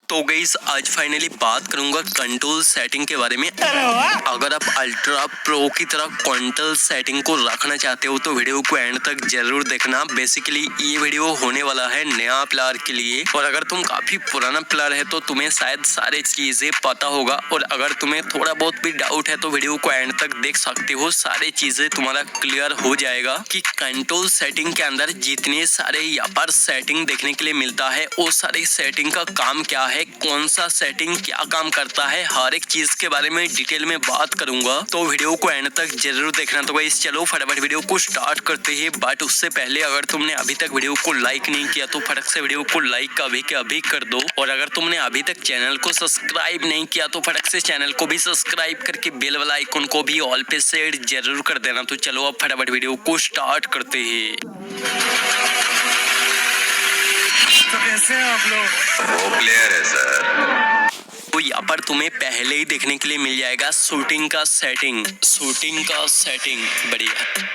तो गाइस आज फाइनली बात करूंगा कंट्रोल सेटिंग के बारे में। अगर आप अल्ट्रा प्रो की तरह कंट्रोल सेटिंग को रखना चाहते हो तो वीडियो को एंड तक जरूर देखना। बेसिकली ये वीडियो होने वाला है नया प्लेयर के लिए, और अगर तुम काफी पुराना प्लेयर है तो तुम्हें शायद सारी चीजें पता होगा, और अगर तुम्हें थोड़ा बहुत भी डाउट है तो वीडियो को एंड तक देख सकते हो। सारी चीजें तुम्हारा क्लियर हो जाएगा कि कंट्रोल सेटिंग के अंदर जितने सारे यहाँ पर सेटिंग देखने के लिए मिलता है वो सारी सेटिंग का काम क्या है, कौन सा सेटिंग क्या काम करता है, हर एक चीज के बारे में डिटेल में बात करूंगा। तो वीडियो को एंड तक जरूर देखना। तो गाइस चलो फटाफट वीडियो को स्टार्ट करते हैं। बट उससे पहले अगर तुमने अभी तक वीडियो को लाइक नहीं किया तो फटक से वीडियो को लाइक अभी के अभी कर दो, और अगर तुमने अभी तक चैनल को सब्सक्राइब नहीं किया तो फटक से चैनल को भी सब्सक्राइब करके बेल वाला आइकन को भी ऑल पे सेट जरूर कर देना। तो चलो अब फटाफट वीडियो को स्टार्ट करते हैं। तो कैसे हैं आप लोग? वो प्लेयर है सर। तो यहाँ पर तुम्हें पहले ही देखने के लिए मिल जाएगा शूटिंग का सेटिंग। बढ़िया।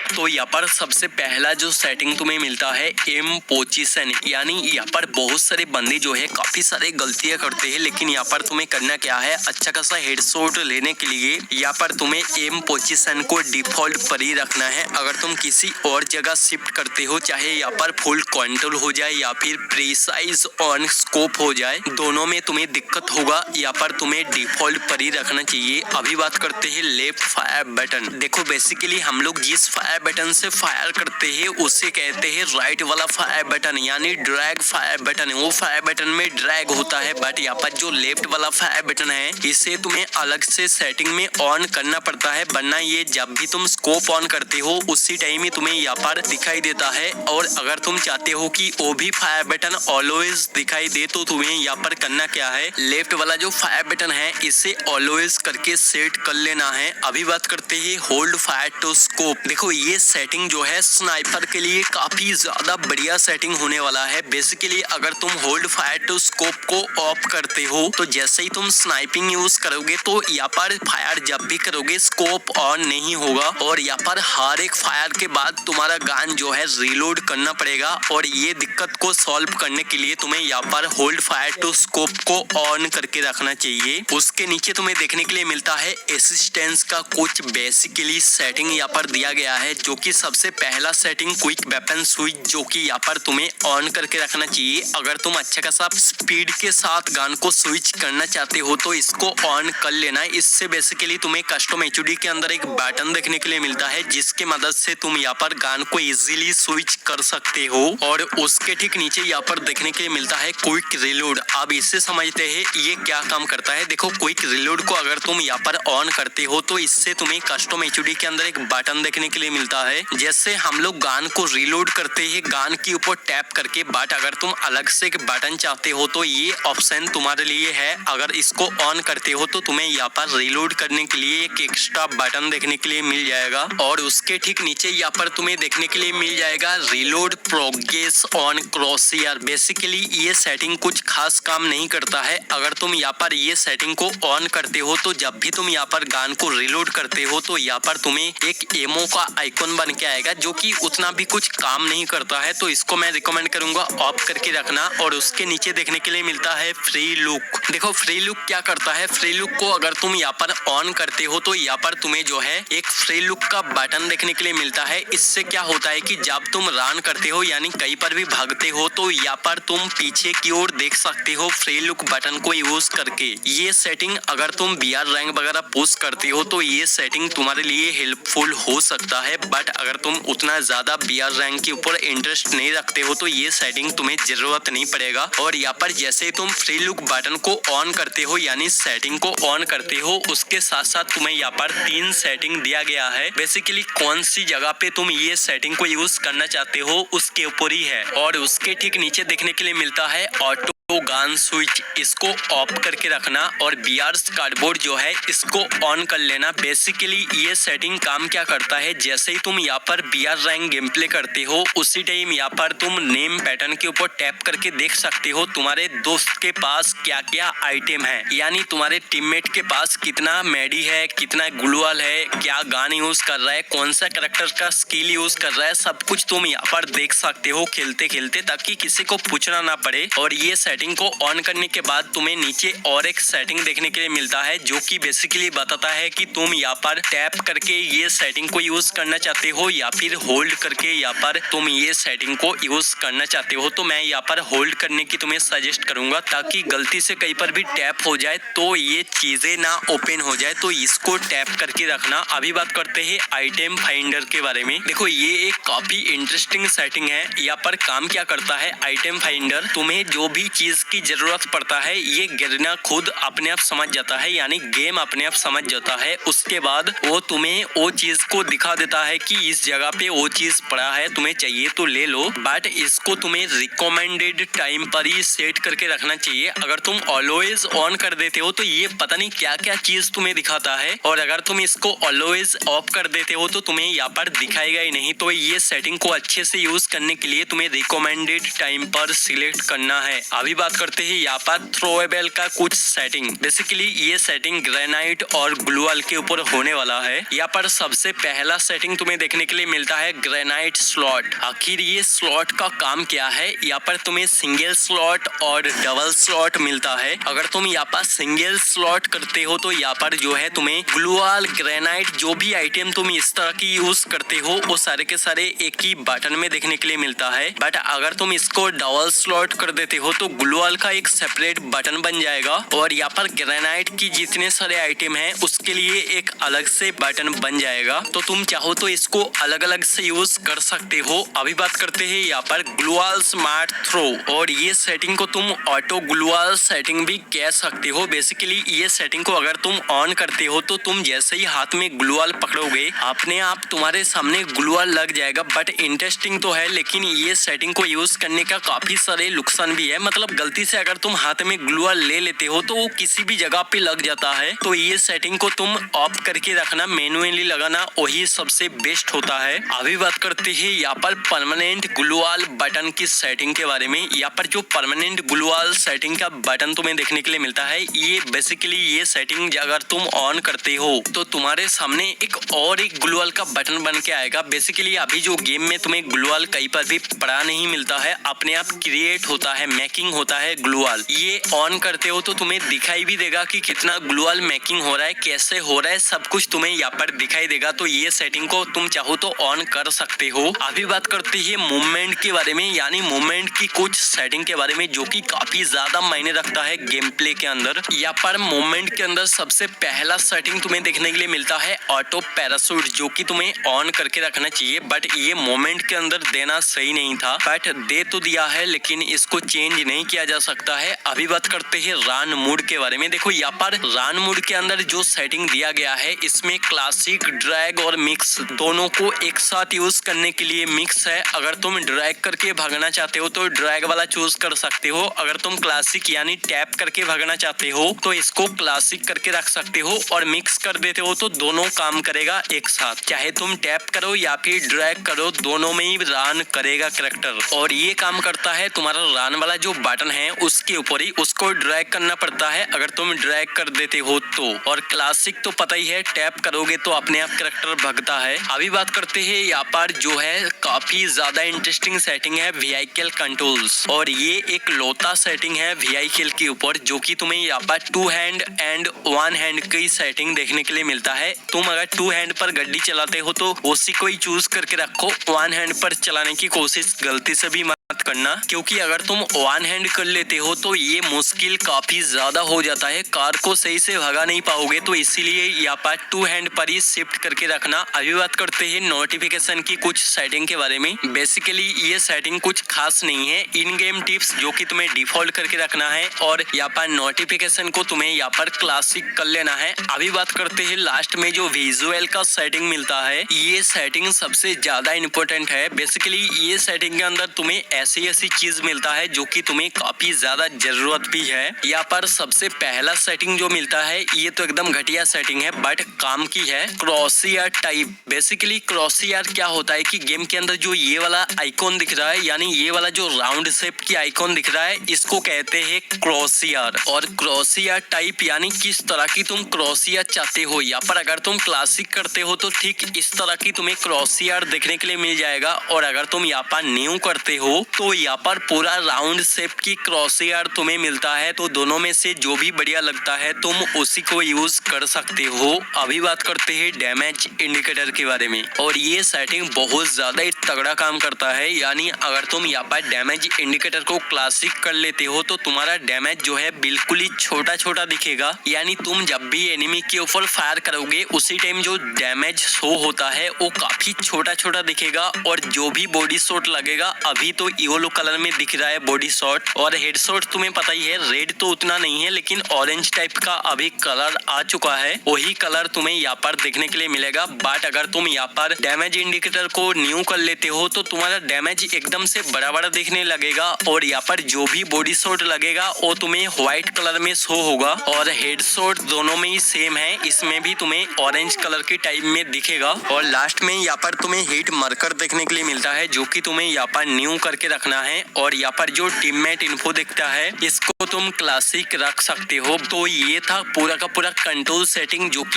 तो यहाँ पर सबसे पहला जो सेटिंग तुम्हें मिलता है एम पोजीशन, यानी यहाँ पर बहुत सारे बंदे जो है काफी सारे गलतियां करते हैं, लेकिन यहाँ पर तुम्हें करना क्या है, अच्छा खासा हेडशॉट लेने के लिए यहाँ पर तुम्हें एम पोजीशन को डिफॉल्ट पर ही रखना है। अगर तुम किसी और जगह शिफ्ट करते हो, चाहे यहाँ पर फुल कंट्रोल हो जाए या फिर प्रीसाइज ऑन स्कोप हो जाए, दोनों में तुम्हें दिक्कत होगा। यहाँ पर तुम्हें डिफॉल्ट पर ही रखना चाहिए। अभी बात करते हैं लेफ्ट फायर बटन। देखो बेसिकली हम लोग जिस फायर बटन से फायर करते हैं उसे कहते हैं राइट वाला फायर बटन, यानी ड्रैग फायर बटन। वो फायर बटन में ड्रैग होता है, बट यहाँ पर जो लेफ्ट वाला फायर बटन है इसे तुम्हें अलग से सेटिंग में ऑन करना पड़ता है, वरना ये जब भी तुम स्कोप ऑन करते हो उसी टाइम ही तुम्हें यहाँ पर दिखाई देता है। और अगर तुम चाहते हो कि वो भी फायर बटन ऑलवेज दिखाई दे तो तुम्हें यहाँ पर करना क्या है, लेफ्ट वाला जो फायर बटन है इसे ऑलवेज करके सेट कर लेना है। अभी बात करते हैं होल्ड फायर टू स्कोप। देखो ये सेटिंग जो है स्नाइपर के लिए काफी ज्यादा बढ़िया सेटिंग होने वाला है। बेसिकली अगर तुम होल्ड फायर टू स्कोप को ऑफ करते हो तो जैसे ही तुम स्नाइपिंग यूज करोगे तो यहाँ पर फायर जब भी करोगे स्कोप ऑन नहीं होगा, और यहाँ पर हर एक फायर के बाद तुम्हारा गन जो है रीलोड करना पड़ेगा। और ये दिक्कत को सॉल्व करने के लिए तुम्हें यहाँ पर होल्ड फायर टू स्कोप को ऑन करके रखना चाहिए। उसके नीचे तुम्हें देखने के लिए मिलता है असिस्टेंस का कुछ बेसिकली सेटिंग यहाँ पर दिया गया है, जो कि सबसे पहला सेटिंग क्विक वेपन स्विच, जो कि यहाँ पर तुम्हें ऑन करके रखना चाहिए। अगर तुम अच्छा खासा स्पीड के साथ गन को स्विच करना चाहते हो तो इसको ऑन कर लेना। इससे बेसिकली तुम्हें कस्टम एचडी के अंदर एक बटन देखने के लिए मिलता है, जिसके मदद से तुम यहाँ पर गन को इजीली स्विच कर सकते हो। और उसके ठीक नीचे यहाँ पर देखने के लिए मिलता है क्विक रिलोड। अब इससे समझते हैं ये क्या काम करता है। देखो क्विक रिलोड को अगर तुम यहाँ पर ऑन करते हो तो इससे तुम्हें कस्टम एचडी के अंदर एक बटन देखने के लिए मिलता है। जैसे हम लोग गन को रिलोड करते हैं गन के ऊपर टैप करके, बट अगर तुम अलग से एक बटन चाहते हो तो ये ऑप्शन तुम्हारे लिए है। अगर इसको ऑन करते हो तो तुम्हें यहाँ पर रिलोड करने के लिए एक एक्स्ट्रा बटन देखने के लिए मिल जाएगा। और उसके ठीक नीचे यहाँ पर तुम्हें देखने के लिए मिल जाएगा रिलोड प्रोग्रेस ऑन क्रॉसहायर। बेसिकली ये सेटिंग कुछ खास काम नहीं करता है। अगर तुम यहाँ पर ये सेटिंग को ऑन करते हो तो जब भी तुम यहाँ पर गन को रिलोड करते हो तो यहाँ पर तुम्हें एक एमओ का आइकॉन बन के आएगा, जो कि उतना भी कुछ काम नहीं करता है। तो इसको मैं रिकमेंड करूंगा ऑफ करके रखना। और उसके नीचे देखने के लिए मिलता है फ्री लुक। देखो फ्री लुक क्या करता है, फ्री लुक को अगर तुम यहाँ पर ऑन करते हो तो यहाँ पर तुम्हें जो है एक फ्री लुक का बटन देखने के लिए मिलता है। इससे क्या होता है कि जब तुम रन करते हो यानी कहीं पर भी भागते हो तो यहाँ पर तुम पीछे की ओर देख सकते हो फ्री लुक बटन को यूज करके। ये सेटिंग अगर तुम बीआर रैंक वगैरह पुश करते हो तो ये सेटिंग तुम्हारे लिए हेल्पफुल हो सकता है, बट अगर तुम उतना ज्यादा बीआर रैंक के ऊपर इंटरेस्ट नहीं रखते हो तो ये सेटिंग तुम्हें जरूरत नहीं पड़ेगा। और यहाँ पर जैसे ही तुम फ्री लुक बटन को ऑन करते हो यानी सेटिंग को ऑन करते हो, उसके साथ साथ तुम्हें यहाँ पर 3 सेटिंग दिया गया है। बेसिकली कौन सी जगह पे तुम ये सेटिंग को यूज करना चाहते हो उसके ऊपर ही है। और उसके ठीक नीचे देखने के लिए मिलता है ऑटो गन स्विच, इसको ऑफ करके रखना। और बीआर्स कार्डबोर्ड जो है इसको ऑन कर लेना। बेसिकली ये सेटिंग काम क्या करता है, जैसे ही तुम यहाँ पर बीआर रैंक गेम प्ले करते हो उसी टाइम यहाँ पर तुम नेम पैटर्न के ऊपर टैप करके देख सकते हो तुम्हारे दोस्त के पास क्या क्या आइटम है, यानी तुम्हारे टीममेट के पास कितना मेडी है, कितना ग्लूअल है, क्या गन यूज कर रहा है, कौन सा कैरेक्टर का स्किल यूज कर रहा है, सब कुछ तुम यहाँ पर देख सकते हो खेलते खेलते, ताकि किसी को पूछना ना पड़े। और ये सेटिंग को ऑन करने के बाद तुम्हें नीचे और एक सेटिंग देखने के लिए मिलता है, जो कि बेसिकली बताता है कि तुम यहाँ पर टैप करके ये सेटिंग को यूज करना चाहते हो या फिर होल्ड करके यहाँ पर तुम ये सेटिंग को यूज करना चाहते हो। तो मैं यहाँ पर होल्ड करने की तुम्हें सजेस्ट करूंगा, ताकि गलती से कहीं पर भी टैप हो जाए तो ये चीजें ना ओपन हो जाए। तो इसको टैप करके रखना। अभी बात करते हैं आइटम फाइंडर के बारे में। देखो ये एक काफी इंटरेस्टिंग सेटिंग है। यहाँ पर काम क्या करता है आइटम फाइंडर, तुम्हें जो भी चीज की जरूरत पड़ता है ये गिरना खुद अपने आप समझ जाता है, यानी गेम अपने आप समझ जाता है। उसके बाद वो तुम्हें वो चीज को दिखा देता है कि इस जगह पे वो चीज पड़ा है, तुम्हें चाहिए तो ले लो। बट इसको तुम्हें रिकमेंडेड टाइम पर ही सेट करके रखना चाहिए। अगर तुम ऑलवेज ऑन कर देते हो तो ये पता नहीं क्या क्या चीज तुम्हें दिखाता है, और अगर तुम इसको ऑलवेज ऑफ कर देते हो तो तुम्हें यहाँ पर दिखाएगा ही नहीं। तो ये सेटिंग को अच्छे से यूज करने के लिए तुम्हें रिकमेंडेड टाइम पर सिलेक्ट करना है। अभी बात करते हैं यहाँ पर थ्रोएबल का कुछ सेटिंग। बेसिकली ये सेटिंग ग्रेनाइट और ग्लूअल के ऊपर होने वाला है। यहाँ पर सबसे पहला सेटिंग तुम्हें देखने के लिए मिलता है ग्रेनाइट स्लॉट। आखिर ये स्लॉट का काम क्या है? यहाँ पर तुम्हें सिंगल स्लॉट और डबल स्लॉट मिलता है। अगर तुम यहाँ पर सिंगल स्लॉट करते हो तो यहाँ पर जो है तुम्हें ग्लूअल, ग्रेनाइट, जो भी आइटम तुम इस तरह की यूज करते हो वो सारे के सारे एक ही बटन में देखने के लिए मिलता है। बट अगर तुम इसको डबल स्लॉट कर देते हो तो ग्लूअल का एक सेपरेट बटन बन जाएगा, और यहाँ पर ग्रेनाइट की जितने सारे आइटम हैं उसके लिए एक अलग से बटन बन जाएगा। तो तुम चाहो तो इसको अलग अलग से यूज कर सकते हो। अभी बात करते हैं यहाँ पर ग्लूअल स्मार्ट थ्रो, और ये सेटिंग को तुम ऑटो ग्लूअल सेटिंग भी कह सकते हो। बेसिकली ये सेटिंग को अगर तुम ऑन करते हो तो तुम जैसे ही हाथ में ग्लूअल पकड़ोगे अपने आप तुम्हारे सामने ग्लूअल लग जाएगा। बट इंटरेस्टिंग तो है, लेकिन ये सेटिंग को यूज करने का काफी सारे नुकसान भी है। मतलब गलती से अगर तुम हाथ में ग्लूअल ले लेते हो तो वो किसी भी जगह पे लग जाता है। तो ये सेटिंग को तुम ऑफ करके रखना, मैन्युअली लगाना वही सबसे बेस्ट होता है। अभी बात करते हैं यहाँ पर परमानेंट ग्लूअल बटन की सेटिंग के बारे में। यहाँ पर जो परमानेंट ग्लूअल सेटिंग का बटन तुम्हें देखने के लिए मिलता है, ये बेसिकली ये सेटिंग अगर तुम ऑन करते हो तो तुम्हारे सामने एक ग्लूअल का बटन बन के आएगा। बेसिकली अभी जो गेम में तुम्हें ग्लूअल कहीं पर भी पड़ा नहीं मिलता है, अपने आप क्रिएट होता है, मेकिंग होता है ग्लूअल। ये ऑन करते हो तो तुम्हें दिखाई भी देगा कि कितना ग्लूअल मेकिंग हो रहा है, कैसे हो रहा है, सब कुछ तुम्हें यहाँ पर दिखाई देगा। तो ये सेटिंग को तुम चाहो तो ऑन कर सकते हो। अभी बात करते हैं मूवमेंट के बारे में, यानी मूवमेंट की कुछ सेटिंग के बारे में, जो कि काफी ज्यादा मायने रखता है गेम प्ले के अंदर। यहाँ पर मूवमेंट के अंदर सबसे पहला सेटिंग तुम्हें देखने के लिए मिलता है ऑटो पैराशूट, जो कि तुम्हें ऑन करके रखना चाहिए। बट ये मूवमेंट के अंदर देना सही नहीं था, बट दे तो दिया है, लेकिन इसको चेंज नहीं किया जा सकता है। अभी बात करते हैं रन मोड के बारे में। देखो यहाँ पर रन मोड के अंदर जो सेटिंग दिया गया है, इसमें क्लासिक, ड्रैग और मिक्स दोनों को एक साथ यूज करने के लिए मिक्स है। अगर तुम ड्रैग करके भागना चाहते हो तो ड्रैग वाला चूज कर सकते हो। अगर तुम क्लासिक यानी टैप करके भागना चाहते हो तो इसको क्लासिक करके रख सकते हो, और मिक्स कर देते हो तो दोनों काम करेगा एक साथ। चाहे तुम टैप करो या फिर ड्रैग करो, दोनों में ही रन करेगा कैरेक्टर। और ये काम करता है तुम्हारा रन वाला जो बटन है उसके ऊपर ही, उसको ड्रैग करना पड़ता है अगर तुम ड्रैग कर देते हो तो। और क्लासिक तो पता ही है, टैप करोगे तो अपने आप कैरेक्टर भागता है। अभी बात करते हैं यहाँ पर जो है काफी ज्यादा इंटरेस्टिंग सेटिंग है व्हीकल कंट्रोल्स, और ये एक लोता सेटिंग है व्हीकल के ऊपर, जो कि तुम्हें यहाँ पर 2 हैंड एंड 1 हैंड की सेटिंग देखने के लिए मिलता है। तुम अगर 2 हैंड पर गाड़ी चलाते हो तो उसी को ही चूज करके रखो। 1 हैंड पर चलाने की कोशिश गलती से भी मत करना, क्योंकि अगर तुम 1 हैंड कर लेते हो तो ये मुश्किल काफी ज्यादा हो जाता है, कार को सही से भगा नहीं पाओगे। तो इसीलिए यहाँ पर 2 हैंड पर ही शिफ्ट करके रखना। अभी बात करते हैं नोटिफिकेशन की कुछ सेटिंग के बारे में। बेसिकली ये सेटिंग कुछ खास नहीं है, इन गेम टिप्स जो कि तुम्हें डिफॉल्ट करके रखना है, और यहाँ पर नोटिफिकेशन को तुम्हें यहाँ पर क्लासिक कर लेना है। अभी बात करते हैं लास्ट में जो विजुअल का सेटिंग मिलता है, ये सेटिंग सबसे ज्यादा इंपॉर्टेंट है। बेसिकली ये सेटिंग के अंदर तुम्हें ऐसी चीज मिलता है जो कि तुम्हें काफी ज्यादा जरूरत भी है। यहाँ पर सबसे पहला सेटिंग जो मिलता है ये तो एकदम घटिया सेटिंग है, बट काम की है, क्रॉसयार टाइप। बेसिकली क्रॉसयार क्या होता है कि गेम के अंदर जो ये वाला आइकॉन दिख रहा है, यानी ये वाला जो राउंड शेप की आइकॉन दिख रहा है, इसको कहते हैं क्रॉसयार। और क्रॉसयार टाइप यानी किस तरह की तुम क्रॉसयार चाहते हो। यहाँ पर अगर तुम क्लासिक करते हो तो ठीक इस तरह की तुम्हें क्रॉसयार देखने के लिए मिल जाएगा, और अगर तुम यहाँ पर न्यू करते हो तो यहाँ पर पूरा राउंड शेप की क्रॉसहेयर तुम्हें मिलता है। तो दोनों में से जो भी बढ़िया लगता है तुम उसी को यूज कर सकते हो। अभी बात करते हैं डैमेज इंडिकेटर के बारे में, और ये सेटिंग बहुत ज्यादा ही तगड़ा काम करता है। यानी अगर तुम यहाँ पर डैमेज इंडिकेटर को क्लासिक कर लेते हो तो तुम्हारा डैमेज जो है बिल्कुल ही छोटा छोटा दिखेगा। यानी तुम जब भी एनिमी के ऊपर फायर करोगे उसी टाइम जो डैमेज शो होता है वो काफी छोटा छोटा दिखेगा। और जो भी बॉडी शॉट लगेगा, अभी तो येलो कलर में दिख रहा है बॉडी शॉट, और हेडशॉट तुम्हें पता ही है रेड तो उतना नहीं है लेकिन ऑरेंज टाइप का अभी कलर आ चुका है। वही कलर तुम्हें यहाँ पर देखने के लिए मिलेगा। बट अगर तुम यहाँ पर डैमेज इंडिकेटर को न्यू कर लेते हो तो तुम्हारा डैमेज एकदम से बड़ा बड़ा दिखने लगेगा, और यहाँ पर जो भी बॉडी शॉट लगेगा वो तुम्हें व्हाइट कलर में शो होगा। और हेडशॉट दोनों में ही सेम है, इसमें भी तुम्हें ऑरेंज कलर के टाइप में दिखेगा। और लास्ट में यहाँ पर तुम्हें हिट मार्कर देखने के लिए मिलता है जो कि तुम्हें यहाँ पर न्यू करके रखना है। और यहाँ पर जो टीममेट इन्फो दिखता है इसको तुम क्लासिक रख सकते हो। तो ये था पूरा का पूरा कंट्रोल सेटिंग जो कि